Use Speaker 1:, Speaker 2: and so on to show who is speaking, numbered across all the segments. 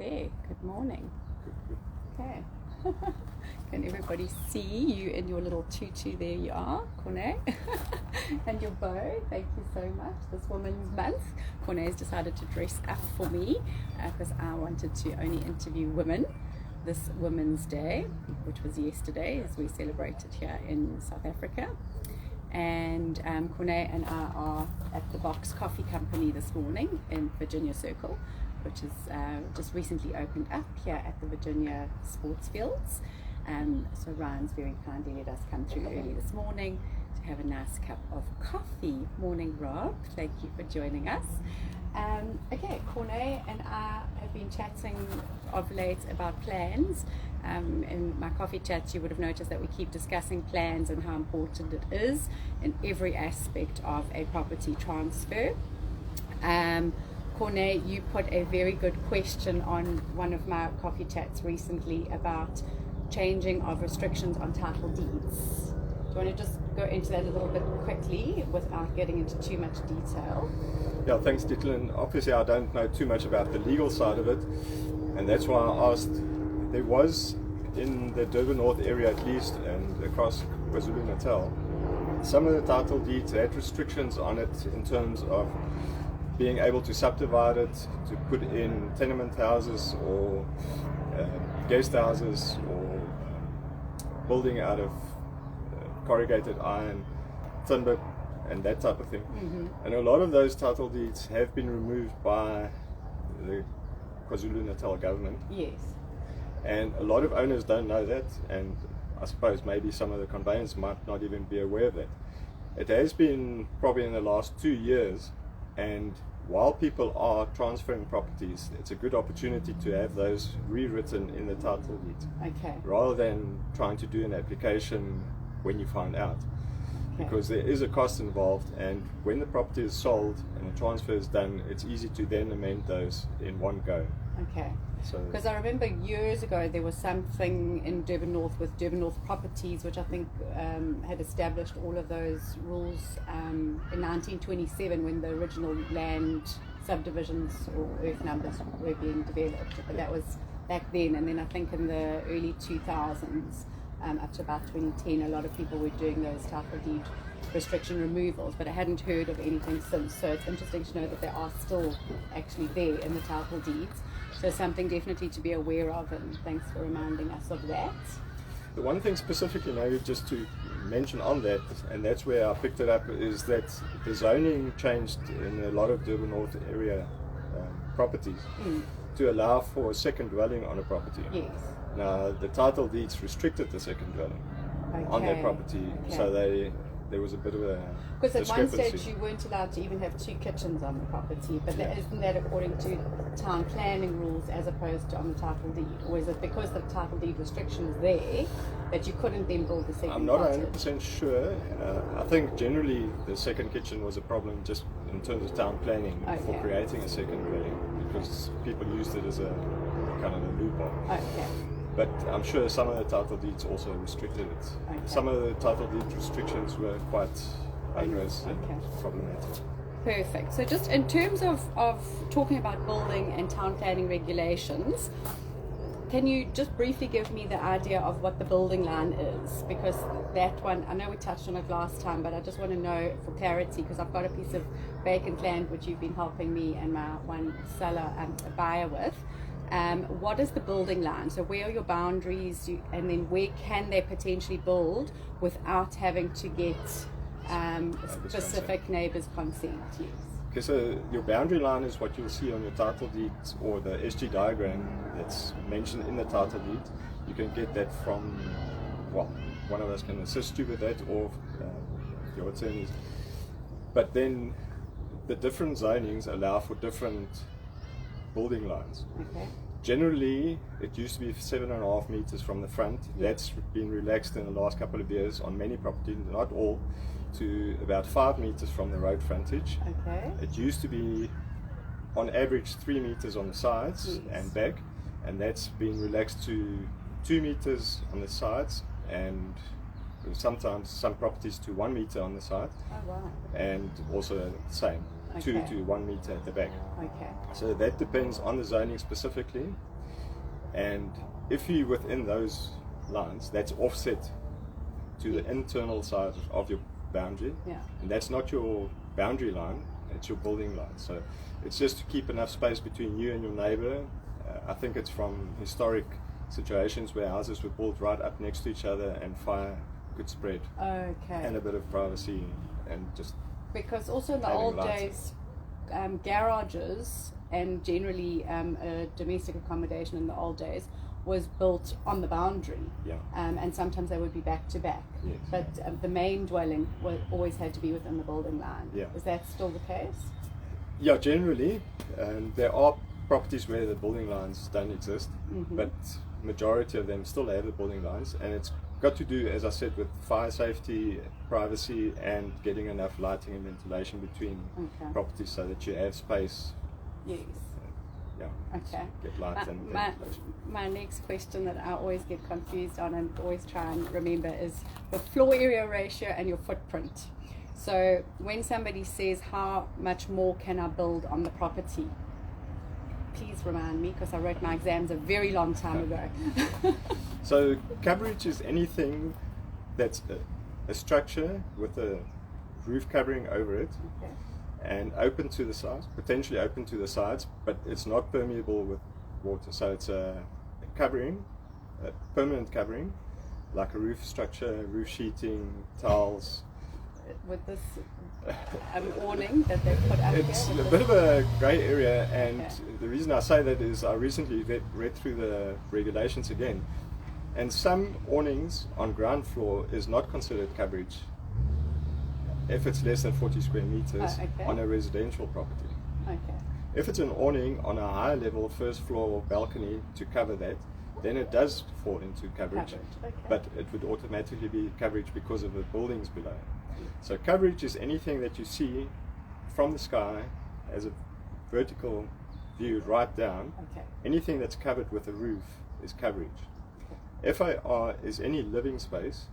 Speaker 1: There, good morning. Okay. Can everybody see you in your little tutu? There you are, Corne. And your bow, thank you so much. This Women's Month, Corne has decided to dress up for me because I wanted to only interview women this Women's Day, which was yesterday as we celebrated here in South Africa. And Corne and I are at the Box Coffee Company this morning in Virginia Circle, which is just recently opened up here at the Virginia Sports Fields. So Ryan's very kindly let us come through early this morning to have a nice cup of coffee. Morning, Rob. Thank you for joining us. Okay, Corne and I have been chatting of late about plans. In my coffee chats you would have noticed that we keep discussing plans and how important it is in every aspect of a property transfer. Corne, you put a very good question on one of my coffee chats recently about changing of restrictions on title deeds. Do you want to just go into that a little bit quickly without getting into too much detail?
Speaker 2: Yeah, thanks, Declan. Obviously, I don't know too much about the legal side of it, and that's why I asked. There was in the Durban North area, at least, and across KwaZulu-Natal, some of the title deeds had restrictions on it in terms of being able to subdivide it, to put in tenement houses or guest houses or building out of corrugated iron, timber, and that type of thing. Mm-hmm. And a lot of those title deeds have been removed by the KwaZulu-Natal government.
Speaker 1: Yes.
Speaker 2: And a lot of owners don't know that, and I suppose maybe some of the conveyors might not even be aware of that. It has been probably in the last 2 years, and while people are transferring properties, it's a good opportunity to have those rewritten in the title deed.
Speaker 1: Okay.
Speaker 2: Rather than trying to do an application when you find out. Okay. Because there is a cost involved, and when the property is sold and the transfer is done, it's easy to then amend those in one go.
Speaker 1: Okay. Because I remember years ago there was something in Durban North with Durban North Properties, which I think had established all of those rules in 1927 when the original land subdivisions or earth numbers were being developed. But that was back then, and then I think in the early 2000s up to about 2010 a lot of people were doing those title deed restriction removals, but I hadn't heard of anything since. So it's interesting to know that they are still actually there in the title deeds. So something definitely to be aware of, and thanks for reminding us of that.
Speaker 2: The one thing specifically, maybe just to mention on that, and that's where I picked it up, is that the zoning changed in a lot of Durban North area properties to allow for a second dwelling on a property.
Speaker 1: Yes.
Speaker 2: Now, the title deeds restricted the second dwelling on that property, so there was a bit of a
Speaker 1: because at one stage you weren't allowed to even have 2 kitchens on the property, but isn't that according to town planning rules as opposed to on the title deed? Or is it because the title deed restriction is there that you couldn't then build the second?
Speaker 2: I'm not 100% sure. I think generally the second kitchen was a problem just in terms of town planning for creating a second dwelling, because people used it as a kind of a loophole.
Speaker 1: Okay.
Speaker 2: But I'm sure some of the title deeds also restricted it. Okay. Some of the title deed restrictions were quite onerous and problematic.
Speaker 1: Perfect. So just in terms of talking about building and town planning regulations, can you just briefly give me the idea of what the building line is? Because that one, I know we touched on it last time, but I just want to know for clarity, because I've got a piece of vacant land which you've been helping me and my one seller a buyer with. What is the building line? So where are your boundaries, and then where can they potentially build without having to get specific neighbours' consent? Yes.
Speaker 2: Okay, so your boundary line is what you'll see on your title deed or the SG diagram that's mentioned in the title deed. You can get that from, well, one of us can assist you with that, or your attorneys. But then the different zonings allow for different building lines.
Speaker 1: Okay.
Speaker 2: Generally, it used to be 7.5 meters from the front. That's been relaxed in the last couple of years on many properties, not all, to about 5 meters from the road frontage.
Speaker 1: Okay.
Speaker 2: It used to be on average 3 meters on the sides and back, and that's been relaxed to 2 meters on the sides, and sometimes some properties to 1 meter on the side.
Speaker 1: Oh, wow.
Speaker 2: And also the same. 2
Speaker 1: Okay.
Speaker 2: to 1 meter at the back.
Speaker 1: Okay.
Speaker 2: So that depends on the zoning specifically, and if you're within those lines, that's offset to the internal side of your boundary,
Speaker 1: Yeah.
Speaker 2: and that's not your boundary line, it's your building line. So it's just to keep enough space between you and your neighbor. I think it's from historic situations where houses were built right up next to each other and fire could spread,
Speaker 1: Okay.
Speaker 2: and a bit of privacy, and just
Speaker 1: Because also in the
Speaker 2: having
Speaker 1: old
Speaker 2: lights.
Speaker 1: days, garages and generally a domestic accommodation in the old days was built on the boundary,
Speaker 2: yeah.
Speaker 1: and sometimes they would be back to back.
Speaker 2: Yes.
Speaker 1: But the main dwelling always had to be within the building line.
Speaker 2: Yeah.
Speaker 1: Is that still the case?
Speaker 2: Yeah, generally, there are properties where the building lines don't exist, but majority of them still have the building lines, and it's got to do, as I said, with fire safety, privacy, and getting enough lighting and ventilation between
Speaker 1: Okay.
Speaker 2: properties so that you have space.
Speaker 1: Yes.
Speaker 2: Yeah.
Speaker 1: Okay.
Speaker 2: Get light and
Speaker 1: My
Speaker 2: ventilation.
Speaker 1: next question that I always get confused on and always try and remember is the floor area ratio and your footprint. So when somebody says how much more can I build on the property, please remind me, because I wrote my exams a very long time ago.
Speaker 2: So coverage is anything that's a structure with a roof covering over it,
Speaker 1: Okay.
Speaker 2: and open to the sides, potentially open to the sides, but it's not permeable with water. So it's a covering, a permanent covering, like a roof structure, roof sheeting, tiles.
Speaker 1: With this awning that they put up
Speaker 2: It's
Speaker 1: here.
Speaker 2: a bit of a grey area, and
Speaker 1: Okay.
Speaker 2: the reason I say that is I recently read through the regulations again, and some awnings on ground floor is not considered coverage if it's less than 40 square meters
Speaker 1: okay.
Speaker 2: on a residential property.
Speaker 1: Okay.
Speaker 2: If it's an awning on a higher level, first floor or balcony to cover that, then it does fall into coverage,
Speaker 1: Okay.
Speaker 2: but it would automatically be coverage because of the buildings below. So coverage is anything that you see from the sky as a vertical view right down.
Speaker 1: Okay.
Speaker 2: Anything that's covered with a roof is coverage. FAR is any living space.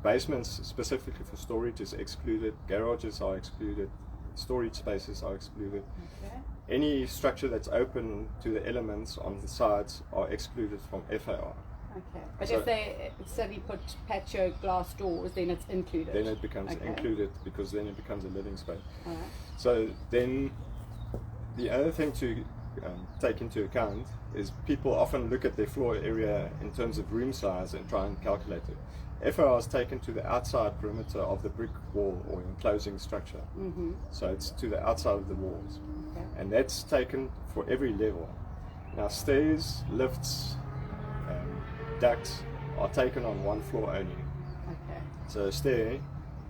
Speaker 2: Basements specifically for storage is excluded, garages are excluded, storage spaces are excluded.
Speaker 1: Okay.
Speaker 2: Any structure that's open to the elements on the sides are excluded from FAR.
Speaker 1: Okay. But
Speaker 2: So-
Speaker 1: if they suddenly put patio glass doors, then it's included.
Speaker 2: Then it becomes
Speaker 1: Okay.
Speaker 2: included, because then it becomes a living space.
Speaker 1: All right.
Speaker 2: So then the other thing to take into account is people often look at their floor area in terms of room size and try and calculate it. FAR is taken to the outside perimeter of the brick wall or enclosing structure.
Speaker 1: Mm-hmm.
Speaker 2: So it's to the outside of the walls.
Speaker 1: Okay.
Speaker 2: And that's taken for every level. Now stairs, lifts, ducts are taken on one floor only.
Speaker 1: Okay.
Speaker 2: So a stair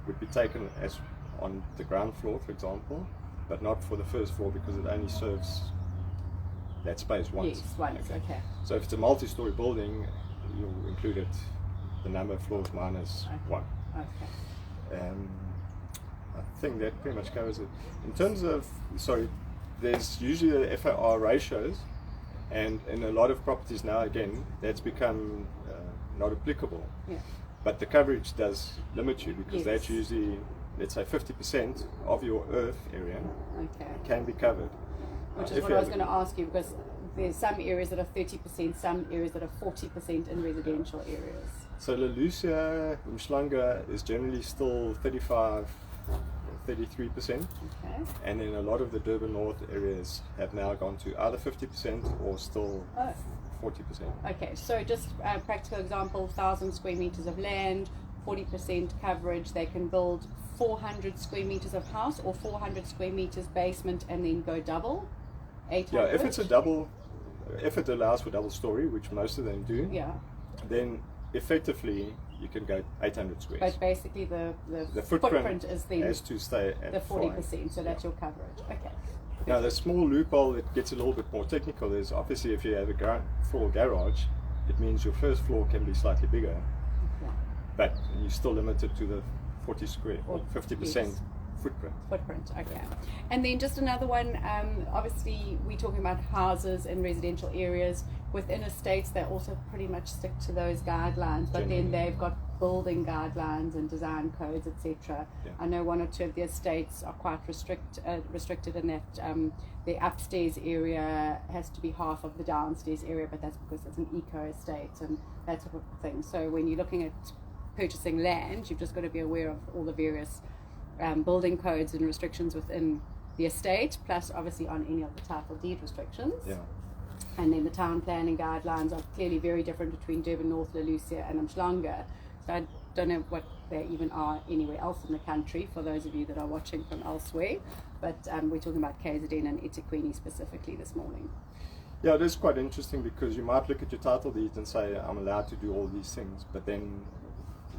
Speaker 2: would be taken as on the ground floor, for example, but not for the first floor because it only serves that space once.
Speaker 1: Yes, once. Okay.
Speaker 2: So if it's a multi-story building, you'll include it, the number of floors minus
Speaker 1: Okay.
Speaker 2: one.
Speaker 1: Okay.
Speaker 2: I think that pretty much covers it. In terms of, there's usually the FAR ratios, and in a lot of properties now, again, that's become not applicable.
Speaker 1: Yeah.
Speaker 2: But the coverage does limit you, because
Speaker 1: Yes.
Speaker 2: that's usually, let's say, 50% of your earth area
Speaker 1: Okay.
Speaker 2: can be covered.
Speaker 1: Which
Speaker 2: If
Speaker 1: is what
Speaker 2: you
Speaker 1: I was
Speaker 2: have
Speaker 1: going to ask you, because there's some areas that are 30%, some areas that are 40% in residential areas.
Speaker 2: So Lelucia, Umhlanga is generally still 35, 33%,
Speaker 1: Okay.
Speaker 2: and then a lot of the Durban North areas have now gone to either 50% or still
Speaker 1: Oh.
Speaker 2: 40%.
Speaker 1: Okay, so just a practical example, 1,000 square meters of land, 40% coverage, they can build 400 square meters of house or 400 square meters basement and then go double, 800?
Speaker 2: Yeah, if it's a double, if it allows for double story, which most of them do,
Speaker 1: Yeah,
Speaker 2: then effectively you can go 800 squares.
Speaker 1: but basically the
Speaker 2: footprint
Speaker 1: is then
Speaker 2: has to stay at
Speaker 1: the
Speaker 2: 5.
Speaker 1: 40%, so that's your coverage. Okay.
Speaker 2: Now the small loophole that gets a little bit more technical is obviously if you have a ground floor garage, it means your first floor can be slightly bigger,
Speaker 1: Yeah.
Speaker 2: but you're still limited to the 40 square or 50%
Speaker 1: Yes.
Speaker 2: footprint.
Speaker 1: Okay. And then just another one, obviously we're talking about houses in residential areas. Within estates, they also pretty much stick to those guidelines, but then they've got building guidelines and design codes, etc.
Speaker 2: Yeah.
Speaker 1: I know one or two of the estates are quite restricted in that the upstairs area has to be half of the downstairs area, but that's because it's an eco estate and that sort of thing. So when you're looking at purchasing land, you've just got to be aware of all the various building codes and restrictions within the estate, plus obviously on any of the title deed restrictions.
Speaker 2: Yeah.
Speaker 1: And then the town planning guidelines are clearly very different between Durban North, Lelucia and Umhlanga. So I don't know what they even are anywhere else in the country, for those of you that are watching from elsewhere. But we're talking about KZN and eThekwini specifically this morning.
Speaker 2: Yeah, it is quite interesting because you might look at your title deed and say, I'm allowed to do all these things, but then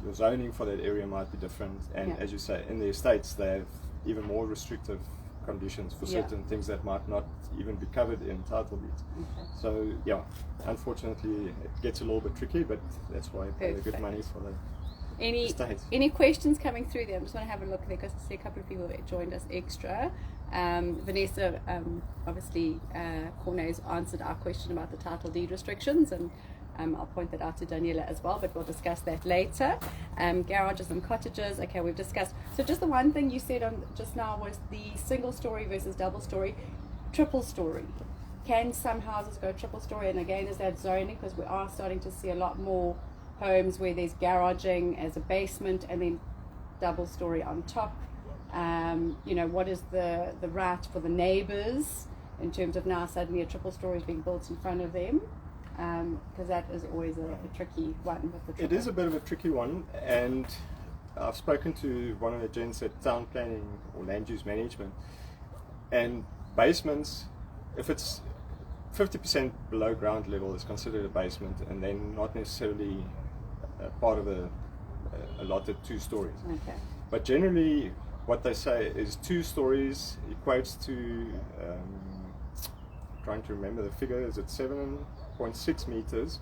Speaker 2: the zoning for that area might be different. And as you say, in the estates, they have even more restrictive conditions for certain things that might not even be covered in title deeds.
Speaker 1: Okay.
Speaker 2: So yeah, unfortunately it gets a little bit tricky, but that's why I pay the good money for the estates.
Speaker 1: Any questions coming through there? I just want to have a look there because I see a couple of people that joined us extra. Vanessa, obviously Corne's answered our question about the title deed restrictions, and I'll point that out to Daniela as well, but we'll discuss that later. Garages and cottages, okay, we've discussed. So just the one thing you said on just now was the single story versus double story. Triple story. Can some houses go triple story? And again, is that zoning? Because we are starting to see a lot more homes where there's garaging as a basement and then double story on top. You know, what is the right for the neighbours in terms of now suddenly a triple story is being built in front of them? Because that is always a tricky one with the triple.
Speaker 2: It is a bit of a tricky one, and I've spoken to one of the gents at town planning or land use management, and basements, if it's 50% below ground level, is considered a basement, and then not necessarily part of a allotted 2 stories.
Speaker 1: Okay.
Speaker 2: But generally, what they say is 2 stories equates to, trying to remember the figure, is it 7.6 meters?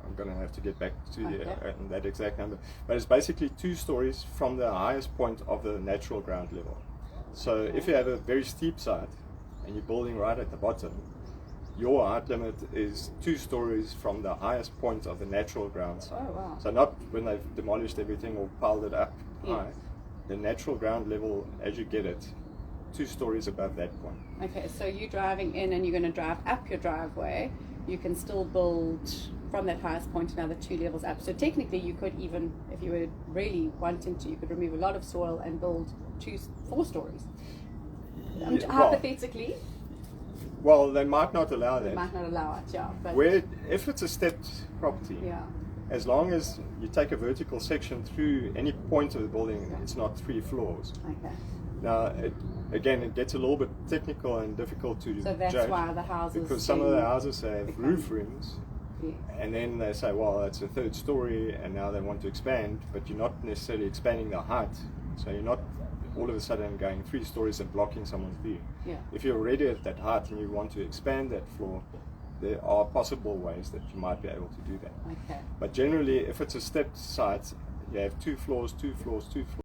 Speaker 2: I'm going to have to get back to that exact number. But it's basically 2 stories from the highest point of the natural ground level. So if you have a very steep side and you're building right at the bottom, your height limit is 2 stories from the highest point of the natural ground side.
Speaker 1: Oh, wow.
Speaker 2: So not when they've demolished everything or piled it up high. The natural ground level, as you get it, 2 stories above that point.
Speaker 1: Okay, so you're driving in and you're going to drive up your driveway. You can still build from that highest point another 2 levels up. So technically you could even, if you were really wanting to, you could remove a lot of soil and build 4 stories. Hypothetically.
Speaker 2: Well, they might not allow that.
Speaker 1: They might not allow it, yeah. But
Speaker 2: if it's a stepped property,
Speaker 1: yeah.
Speaker 2: As long as you take a vertical section through any point of the building, it's not 3 floors.
Speaker 1: Okay.
Speaker 2: Now, it gets a little bit technical and difficult to judge.
Speaker 1: So that's why the houses...
Speaker 2: Because some of the houses have roof rooms, and then they say, well, it's a 3rd story, and now they want to expand, but you're not necessarily expanding the height. So you're not all of a sudden going 3 stories and blocking someone's view.
Speaker 1: Yeah.
Speaker 2: If you're already at that height and you want to expand that floor, there are possible ways that you might be able to do that.
Speaker 1: Okay.
Speaker 2: But generally, if it's a stepped site, you have 2 floors, 2 floors, 2 floors.